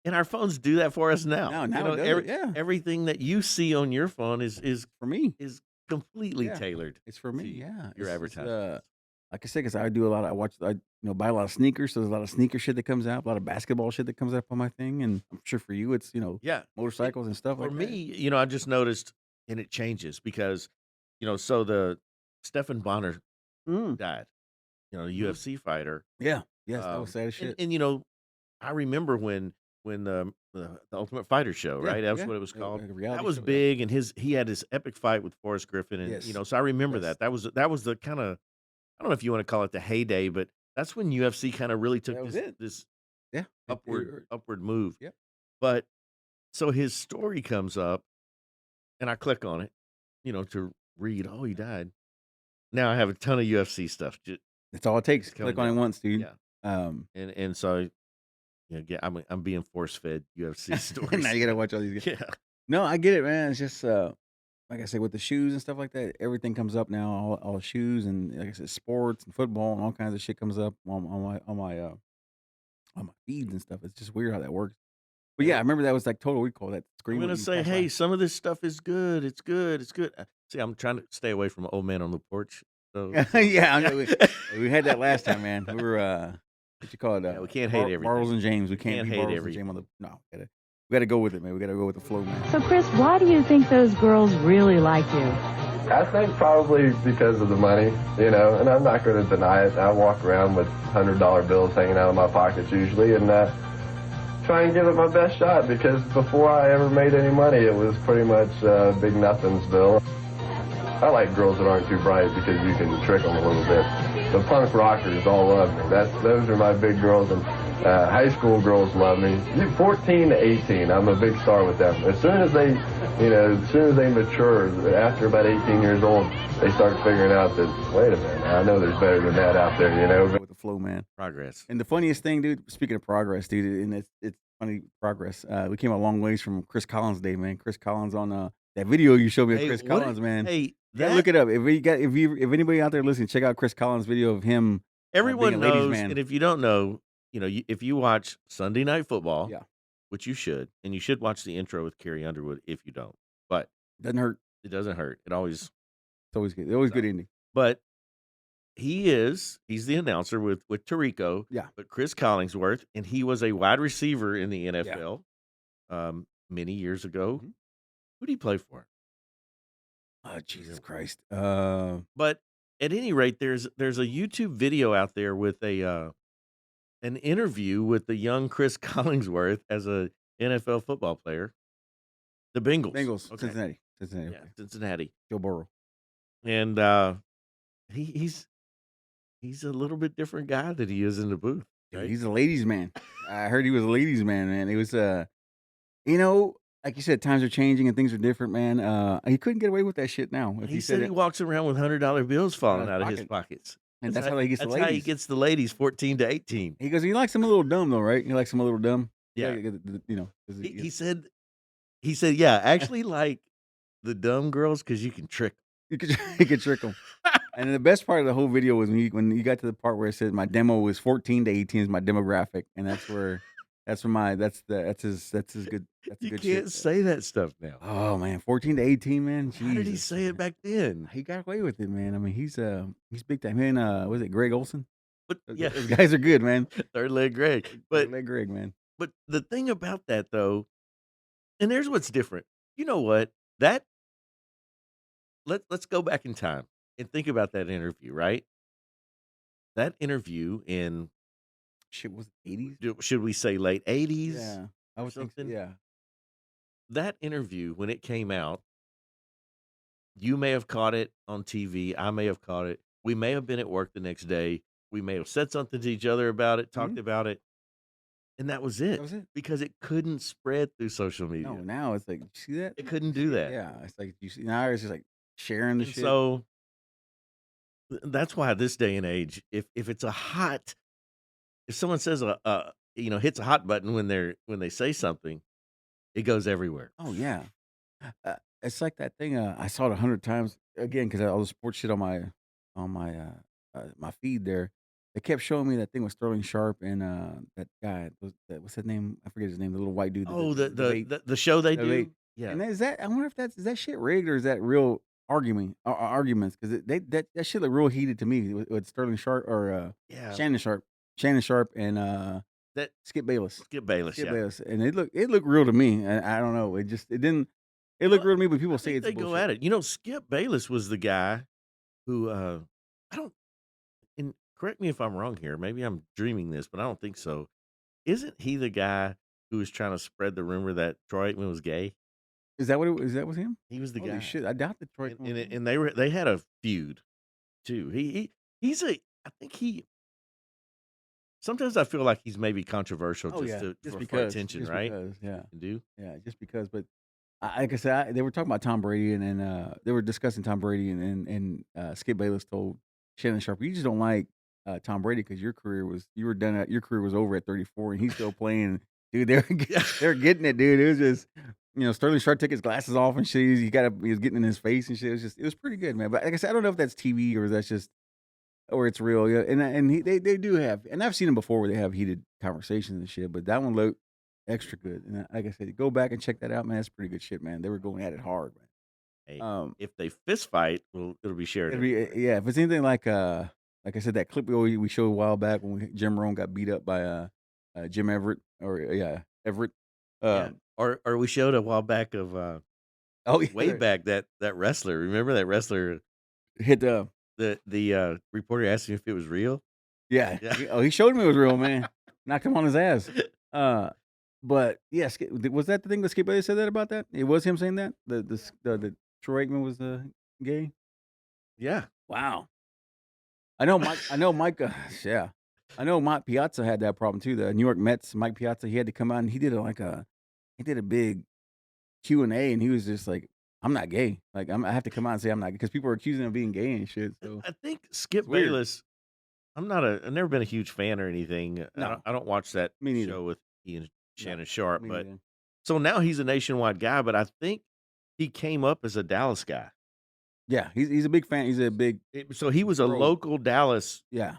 And our phones do that for us now. Now it does it. Yeah. Everything that you see on your phone is For me. is completely Yeah. tailored It's for me. to Yeah. your advertisement. Like I said, because I do a lot. Buy a lot of sneakers. So there's a lot of sneaker shit that comes out, a lot of basketball shit that comes up on my thing, and I'm sure for you, it's Yeah. And motorcycles and stuff for like that. me, I just noticed, and it changes because, so the Stephan Bonner Mm. died, Mhm. UFC fighter. Yeah. Yes, that was sad as shit. And I remember when the Ultimate Fighter show, Yeah, right? That's yeah. what it was called. A That reality was show. Yeah. big, and he had his epic fight with Forrest Griffin, and Yes. so I remember Yes. that was the kind of, I don't know if you want to call it the heyday, but that's when UFC kind of really took That was this it. this Yeah. upward move. Yep. But so his story comes up, and I click on it, to read. Oh, he died. Now I have a ton of UFC stuff. That's all it takes. Coming Click on it down. once, dude. Yeah, Um, and so I'm being force fed UFC now stories. you gotta watch all these. Yeah, No, I get it, man. It's just like I said, with the shoes and stuff like that, everything comes up now. All shoes and, like I said, sports and football and all kinds of shit comes up on my feeds and stuff. It's just weird how that works. But yeah, I remember that was like Total Recall. That I'm screen. gonna say, hey, some of this stuff is good. It's good. It's good. See, I'm trying to stay away from Old Man on the Porch. So Yeah, I know. We had that last time, man. We were what you call it? Yeah, we can't hate everything. Bartles and James. We can't Can't be hate Bartles and everything. James on the no. We gotta go with it, man. We gotta go with the flow, man. So, Chris, why do you think those girls really like you? I think probably because of the money, and I'm not going to deny it. I walk around with $100 bills hanging out of my pockets usually, and try and give it my best shot, because before I ever made any money, it was pretty much big nothingsville. I like girls that aren't too bright because you can trick them a little bit. The punk rockers all love me. Those are my big girls, and high school girls love me. 14 to 18, I'm a big star with them. As soon as they mature, after about 18 years old, they start figuring out that, wait a minute, I know there's better than that out there, Go with the flow, man. Progress. And the funniest thing, dude, speaking of progress, dude, and it's funny progress. We came a long ways from Chris Collins' day, man. Chris Collins on that video you showed me of Hey, Chris what Collins, did- man. Hey, Yeah, look it up. If anybody out there listening, check out Chris Collins' video of him. everyone being a ladies' knows, man. and if you don't know, if you watch Sunday Night Football, Yeah. which you should, and you should watch the intro with Carrie Underwood if you don't. But Doesn't hurt. it doesn't hurt. It always. It's always good. Always good ending. But he's the announcer with Tirico. Yeah. But Chris Collingsworth, and he was a wide receiver in the NFL many years ago. Mhm. Who did he play for? Oh, Jesus Christ. But at any rate, there's a YouTube video out there with an interview with the young Chris Collingsworth as a NFL football player. The Bengals. Okay. Cincinnati. Yeah, Okay. Cincinnati. Joe Burrow. And he's a little bit different guy than he is in the booth. Dude, Right? he's a ladies' man. I heard he was a ladies' man, man. He was like you said, times are changing and things are different, man. He couldn't get away with that shit now. If He said he walks around with $100 bills falling out of his pockets. and that's how he gets the That's how he ladies. gets the ladies 14 to 18. He goes, he likes them a little dumb though, right? He likes them a little dumb. Yeah. 'Cause He said, yeah, actually like the dumb girls because you can trick 'em. he could trick them. And the best part of the whole video was when you got to the part where it said my demo was 14 to 18 is my demographic, and that's where That's from my that's his good that's a You good can't shit. say that stuff now. Oh man, 14 to 18, man. How did he Jesus, say it man. back then? He got away with it, man. I mean, he's big time. Him and was it Greg Olson? But Those, yeah, those guys are good, man. third leg Greg. They're But like Greg, man. but the thing about that though, and there's what's different. You know what? That let's go back in time and think about that interview, right? That interview in Shit, was it 80s? should we say late 80s Yeah, I or would think so. something? Yeah. That interview when it came out, you may have caught it on TV. I may have caught it. We may have been at work the next day. We may have said something to each other about it, talked Mhm. about it, and that was That it was it. because it couldn't spread through social No, media. now it's like, you see that? It couldn't do that. Yeah, it's like you see now it's just like sharing the And shit. so that's why this day and age, if it's if someone says hits a hot button when they say something, it goes everywhere. Oh yeah, it's like that thing. I saw it 100 times again because all the sports shit on my feed there. They kept showing me that thing with Sterling Sharp and that guy. What's his name? I forget his name. The little white dude. Oh, The debate. the show they Debate. do? Yeah. And is that? I wonder if is that shit rigged or is that real arguments? Because that shit look real heated to me with Sterling Sharp or Yeah. Shannon Sharp and That Skip Bayless. Skip Bayless, Skip yeah. Bayless, and it looked real to me. And I don't know. It didn't. It looked Well, real to me, but people I say think it's they go bullshit. at it. Skip Bayless was the guy who I don't and correct me if I'm wrong here. Maybe I'm dreaming this, but I don't think so. Isn't he the guy who was trying to spread the rumor that Troy Aikman was gay? Is that what it, is that was him? He was the Holy guy. shit! I doubt that Troy. And they had a feud too. He's a I think he sometimes I feel like he's maybe controversial Oh just yeah, to just for because, attention, just right? because, yeah, Can do. yeah, just because. But like I said, they were talking about Tom Brady, and then they were discussing Tom Brady, and Skip Bayless told Shannon Sharp, "You just don't like Tom Brady because your career was over at 34, and he's still playing." Dude, they're getting it, dude. It was just. Sterling Sharp took his glasses off and shit. He was getting in his face and shit. It was pretty good, man. But like I said, I don't know if that's TV or that's just or it's real. Yeah, they do have, and I've seen them before where they have heated conversations and shit. But that one looked extra good. And like I said, go back and check that out, man. That's pretty good shit, man. They were going at it hard, man. Hey, if they fist fight, well, it'll be shared. Yeah, if it's anything like I said, that clip we showed a while back when Jim Rohn got beat up by Jim Everett Everett. Yeah. Or we showed a while back of way back that wrestler. Remember that wrestler hit the reporter asked him if it was real? Yeah. He showed me it was real, man. Knocked him on his ass. But yeah, was that the thing that Skip Bayless said that about that? It was him saying that the Troy Aikman was gay. Yeah. Wow. I know Mike. Yeah. I know Mike Piazza had that problem too. The New York Mets, Mike Piazza, he had to come out and he did a big Q&A, and he was just like, "I'm not gay. Like I have to come out and say I'm not," because people are accusing him of being gay and shit. So I think Skip weird. Bayless. I've never been a huge fan or anything. No. I don't watch that Me neither. show with Ian Shannon Sharp, Me but neither. so now he's a nationwide guy. But I think he came up as a Dallas guy. Yeah, he's a big fan. He's a big So he was a Bro. local Dallas yeah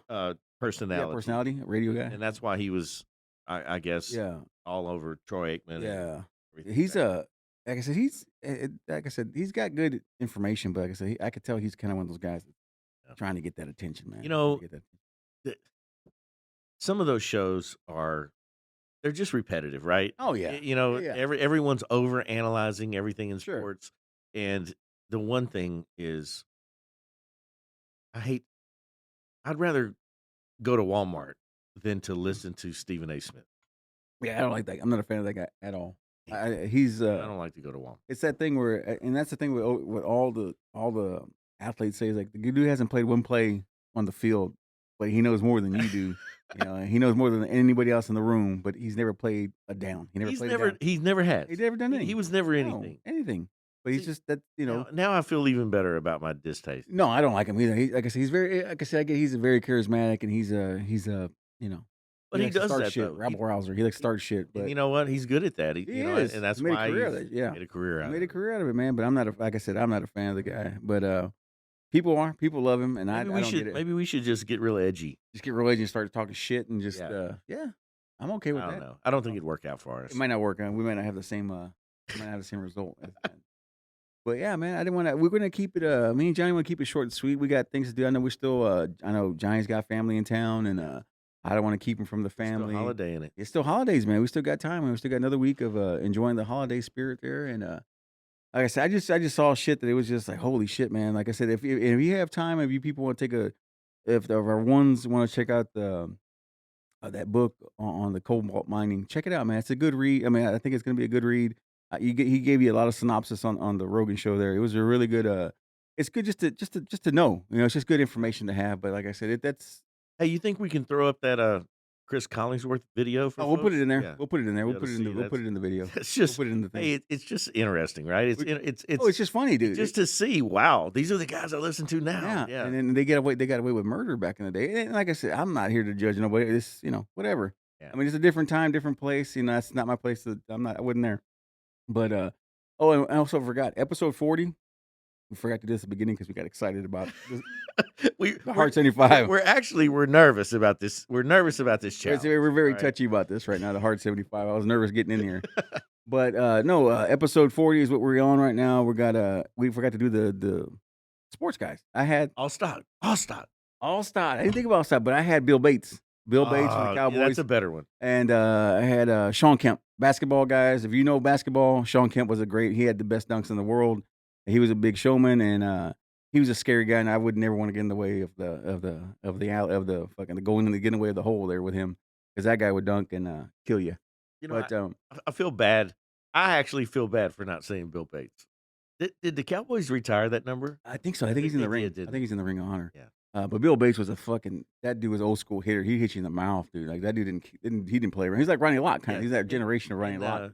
personality, radio guy. and that's why he was, I guess, Yeah, all over Troy Aikman. yeah. everything He's like that. like I said, he's got good information, but like I said, I could tell he's kind of one of those guys that's Yeah. trying to get that attention, man. You know, Trying to get The- some of those shows they're just repetitive, right? Oh, yeah. Yeah. Everyone's over analyzing everything in Sure. sports, and the one thing is, I'd rather go to Walmart than to listen to Stephen A. Smith. Yeah, I don't like that. I'm not a fan of that guy at all. He's I don't like to go to Walmart. it's that thing where, and that's the thing with all the athletes say is like the dude hasn't played one play on the field, but he knows more than you do. He knows more than anybody else in the room, but he's never played a down. He never He's played never a down. he's never had. He's never done anything. He was never No, anything. anything. But he's See, just that Now I feel even better about my distaste. No, I don't like him either. Like I said, he's very like I said, I get he's very charismatic, and he's But he likes to does start that shit. though. Rabble rouser. He likes to start shit, And but you know what? He's good at that. he And is. that's He made a why career he's out of it. Yeah, made a career out he made of a it. career out of it, man. But I'm not like I said, I'm not a fan of the guy. But people love him, and I don't get it. Maybe we should just get real edgy. Just get religion and start talking shit and just Yeah. yeah. I'm okay I with don't that. know. I don't think it'd work out for us. It might not work. We might not have the same. We might not have the same result. But yeah, man, I didn't want to. We're gonna keep it. Me and Johnny want to keep it short and sweet. We got things to do. I know we're still. I know Johnny's got family in town, and I don't want to keep him from the There's still a family. holiday in it. It's still holidays, man. We still got time, and we still got another week of enjoying the holiday spirit there. And like I said, I just saw shit that it was just like holy shit, man. Like I said, if you have time, if you people want to take a, if our ones want to check out the that book on the cobalt mining, check it out, man. It's a good read. I mean, I think it's gonna be a good read. He gave you a lot of synopsis on the Rogan show there. It was a really good. It's good just to know. You know, it's just good information to have. But like I said, that's Hey, you think we can throw up that Chris Collingsworth video for oh, we'll put folks? it in there. Yeah. We'll put it in there. We We'll oughta put it in see. the we'll put it in the video. It's We'll just put it in the thing. hey, it's just interesting, right? We- It's Oh, it's just funny, dude. just to see. Wow, these are the guys I listen to now. Yeah, Yeah. and then they got away with murder back in the day. And like I said, I'm not here to judge nobody. It's whatever. Yeah. I mean, it's a different time, different place. You know, that's not my place. I wasn't there. But oh, and I also forgot episode 40. We forgot to do this at the beginning because we got excited about this, we the Heart 75. we're nervous about this. We're nervous about this challenge. We're very right? touchy about this right now. The Heart 75. I was nervous getting in here. But no, episode 40 is what we're on right now. We forgot to do the sports guys. I had All stock. All-Star. I didn't think about All-Star, but I had Bill Bates. Bill Bates from the Cowboys. Yeah, that's a better one. And I had Sean Kemp. Basketball guys. If you know basketball, Sean Kemp was he had the best dunks in the world. He was a big showman, and he was a scary guy, and I would never want to get in the way of the fucking going in the getting away of the hole there with him, because that guy would dunk and kill you. You know, But I feel bad. I actually feel bad for not saying Bill Bates. Did the Cowboys retire that number? I think so. I think he's in the they ring. did, didn't I think he's in the Ring of Honor. Yeah. But Bill Bates was that dude was old school hitter. He hit you in the mouth, dude. Like that dude didn't play around. He's like Ronnie Lott kind of. Yeah, He's that generation of Ronnie And, Lott.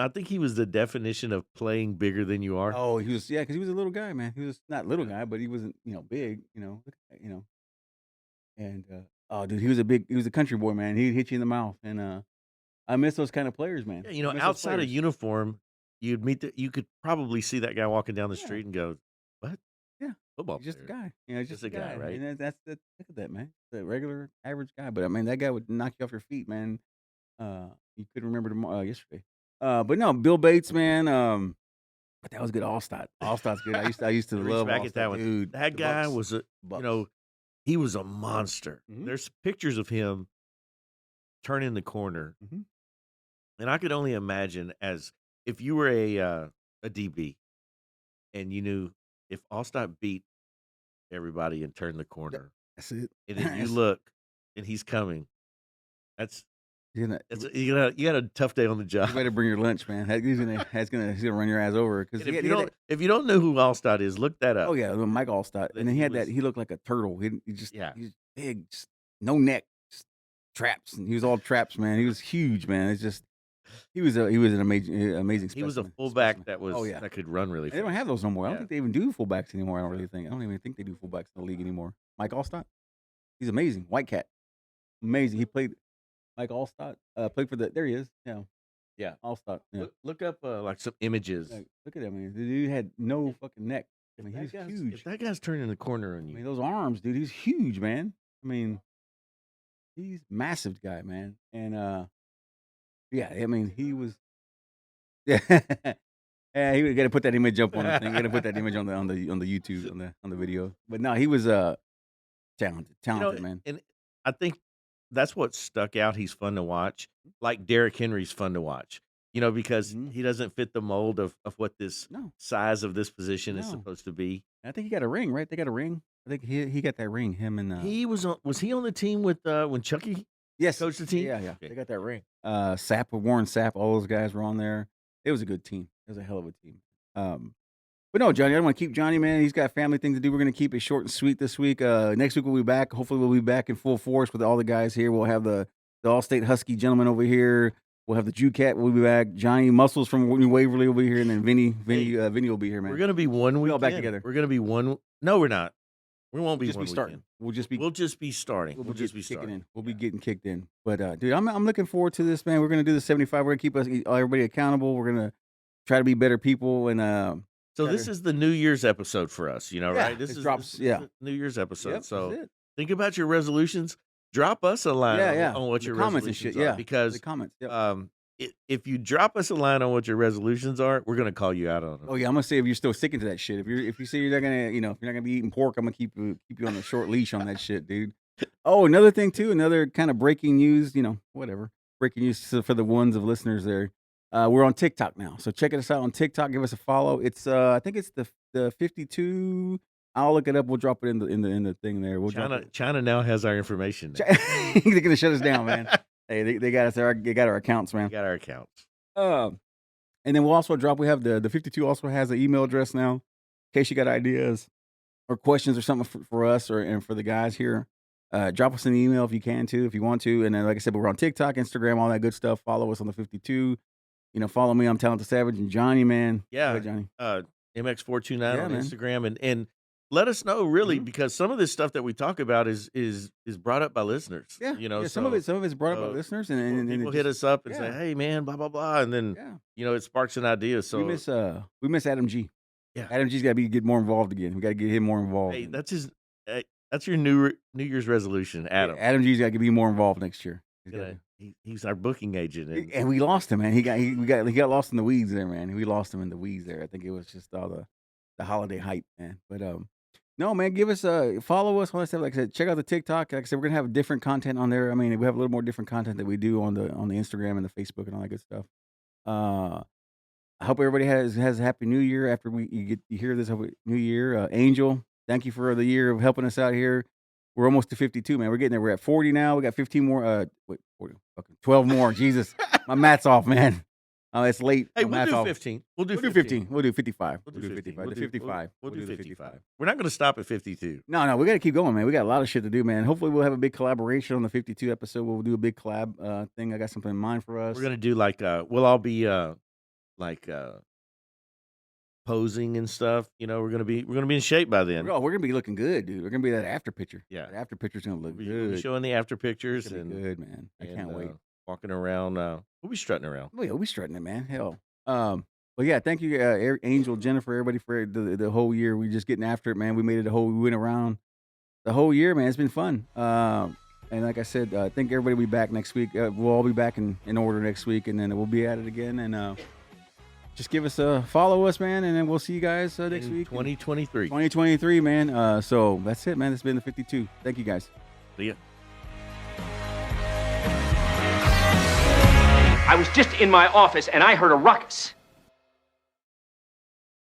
I think he was the definition of playing bigger than you are. Oh, he was because he was a little guy, man. He was not little guy, but he wasn't big, And oh, dude, he was a country boy, man. He'd hit you in the mouth, and I miss those kind of players, man. Yeah, I miss those outside of players. uniform, you could probably see that guy walking down the Yeah. street and go, "What? Yeah. Football He's just a player." guy. He's just a guy, right? And that's look at that, man. The regular average guy, but I mean that guy would knock you off your feet, man. You couldn't remember tomorrow yesterday. But no, Bill Bates, man. But that was good. Allstar's good. I used to Reach love back at that Allstar, one. dude. That The guy Bucks. was Bucks. he was a monster. Mhm. There's pictures of him turning the corner, Mhm. and I could only imagine as if you were a DB, and you knew if Allstott beat everybody and turned the corner, That's it. and then you look and he's coming. That's You know, you got a tough day on the job. you better bring your lunch, man. He's gonna run your ass over because And if you don't know who Allstott is, look that up. oh yeah, Mike Allstott, and then He he had was- he looked like a turtle. He Yeah. he's big, just no neck, just traps, and he was all traps, man. He was huge, man. It's just he was an amazing He was a specimen. fullback that was Oh, yeah. that could run really They don't fast. have those no more. I don't Yeah. think they even do fullbacks anymore. I don't even think they do fullbacks in the league anymore. Mike Allstott, he's amazing. White cat, amazing. He played. Mike Allstott played for there he is. Yeah, Allstott. Yeah. Look up like some images. Like, look at him, man. The dude had no fucking neck. I mean, If he was that guy's- huge. If that guy's turning the corner on I you, mean, those arms, dude. He's huge, man. I mean, he's massive guy, man. And yeah, I mean, he was. Yeah, yeah. He got to put that image up on the thing. Got to put that image on the YouTube on the video. But no, he was talented, man. And I think that's what stuck out. He's fun to watch. Like Derrick Henry's fun to watch. Because Mhm. he doesn't fit the mold of what this No, size of this position is No. supposed to be. I think he got a ring, right? They got a ring. I think he got that ring. Him and He was he on the team with when Chucky yes, coached the team? Yeah, yeah. Okay. They got that ring. Sapp with Warren Sapp, all those guys were on there. It was a good team. It was a hell of a team. But no, Johnny, I don't want to keep Johnny, man. He's got family things to do. We're gonna keep it short and sweet this week. Next week we'll be back. Hopefully we'll be back in full force with all the guys here. We'll have the All-State Husky gentleman over here. We'll have the Jew Cat. We'll be back. Johnny Muscles from Waverly will be here, and then Vinny will be here, man. We're gonna be one week all back together. We're gonna be one. No, we're not. We won't be just one be starting. weekend. We'll just be We'll just be starting. We'll We'll be just be kicking starting. in. We'll be Yeah. getting kicked in. But dude, I'm looking forward to this, man. We're gonna do the 75. We're gonna keep everybody accountable. We're gonna try to be better people. And So this is the New Year's episode for us, Yeah, right? it drops- This is yeah. the New Year's episode. yep, so that's it. think about your resolutions. drop us a line on what The your comments and resolutions shit. are Yeah, because the comments. Yep. if you drop us a line on what your resolutions are, we're gonna call you out on them. Oh yeah, I'm gonna say if you're still sticking to that shit. If you say you're not gonna, if you're not gonna be eating pork, I'm gonna keep you on a short leash on that shit, dude. Oh, another thing too, another kind of breaking news. Whatever breaking news for the ones of listeners there. We're on TikTok now, so check us out on TikTok. Give us a follow. It's I think it's the 52. I'll look it up. We'll drop it in the thing there. We'll drop it. China now has our information. Now. They're gonna shut us down, man. Hey, they got us. They got our accounts, man. We got our accounts. And then we'll also drop. We have the 52 also has an email address now, in case you got ideas or questions or something for us and for the guys here. Drop us an email if you can too, if you want to. And then, like I said, we're on TikTok, Instagram, all that good stuff. Follow us on the 52. Follow me. I'm Talented Savage and Johnny, man. Yeah, Johnny. MX429 on man. Instagram, and let us know really Mhm. because some of this stuff that we talk about is brought up by listeners. Yeah, some of it's brought up by listeners, and and people it hit just, us up and say, yeah. "Hey, man, blah blah blah," and then Yeah. it sparks an idea. So we miss Adam G. Yeah. Adam G's got to get more involved again. We got to get him more involved. hey, that's your New Year's resolution, Adam. Yeah, Adam G's got to be more involved next year. He's our booking agent, And we lost him, man. He got lost in the weeds there, man. We lost him in the weeds there. I think it was just all the holiday hype, man. But no, man, give us follow us, all that stuff. Like I said, check out the TikTok. Like I said, we're gonna have different content on there. I mean, we have a little more different content that we do on the Instagram and the Facebook and all that good stuff. I hope everybody has a happy New Year after you hear this New Year. Angel, thank you for the year of helping us out here. We're almost to 52, man. We're getting there. We're at 40 now. We got 15 more. 12 more. Jesus, my math's off, man. It's late. Hey, My we'll do math's off. 15. We'll do 15. We'll do 55. We'll We'll do 55. The 55. We'll do 55. We're not going to stop at 52. No, we got to keep going, man. We got a lot of shit to do, man. Hopefully, we'll have a big collaboration on the 52 episode. We'll do a big collab thing. I got something in mind for us. We're going to do we'll all be posing and stuff. We're going to be in shape by then. We're gonna be looking good, dude. We're gonna be that after picture. Yeah. The after picture's gonna look We'll good. be showing the after It's pictures gonna be and good, man. I can't wait. Walking around. We'll be strutting around. We'll be strutting it, man. Hell. But yeah, thank you, Angel, Jennifer, everybody for the whole year. We just getting after it, man. We made it we went around the whole year, man. It's been fun. And like I said, I think everybody will be back next week. We'll all be back in order next week, and then we'll be at it again. And just give us follow us, man, and then we'll see you guys next week. 2023. 2023, man. So that's it, man. It's been the 52. Thank you, guys. See ya. I was just in my office and I heard a ruckus.